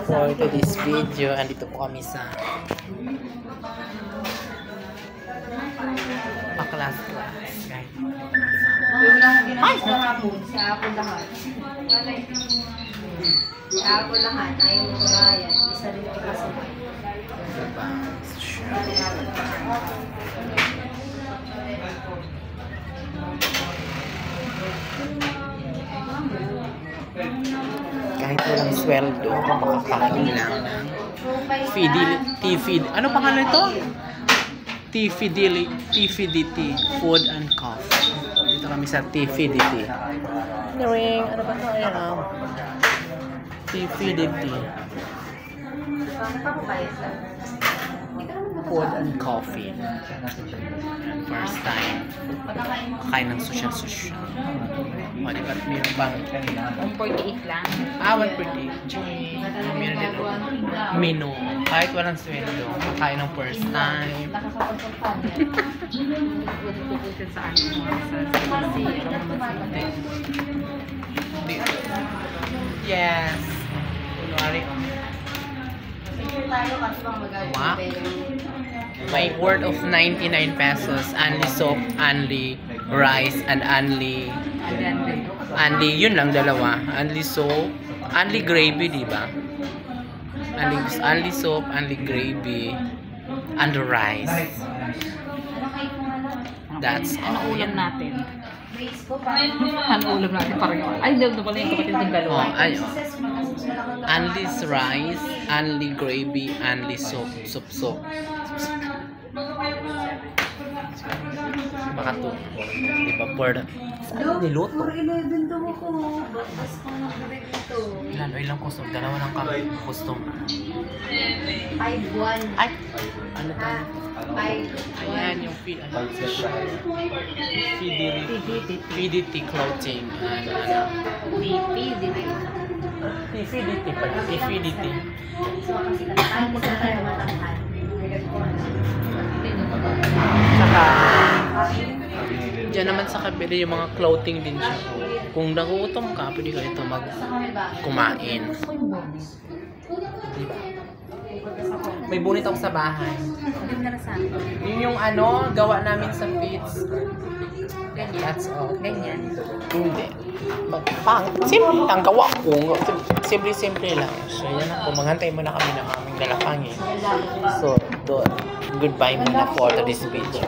for today's video. Andito po kami sa pa-class-class. Ay! Sa hapon lahat. Sa hapon lahat. Ayaw mo kumayan. Isa rin ang kasabay. Diba? Kahit walang sweldo, makakain lang ng ano pangalan ito? T-Fidelity Food and Coffee. Dito kami sa T-Fidelity. Ring, ano ba ito? Ayan o. T-Fidelity Food and Coffee. First time. Kakain ng social. O, diba? Meron bang 148 lang. 148. Meron din menu. Kahit walang sweldo. Kakain ng first time. Yes. Kunwari. Wow. May worth of 99 pesos. Only soap, only rice, and only yun lang, dalawa. Only soap, only gravy, diba? Only soap, only gravy, and rice. That's all. Ulam natin. Ano ulam natin? Parang yun. Ay, hindi pala yung kapatid ng dalawa. Only rice, only gravy, only soap. Baka to. Diba, bird? Saan niluto? 411 daw ako. Bakas ko na dito. Ilang custom? Dalawa lang kami custom. 5-1. Ay! Ano to? 5-1. Ayan yung Fidelity Clothing. T-Fidelity pala. T-Fidelity. Saka dyan naman sa kabila yung mga clothing din siya. Kung nagutom ka, pwede ka ito kumain. Diba? May bunit ako sa bahay. Yun yung ano, gawa namin sa Fits. That's all. Ganyan. Hindi. Simple lang gawa ko. Simple lang. So, yan ako. Maghantay muna kami ng aming dalapangin. So, goodbye muna for this video.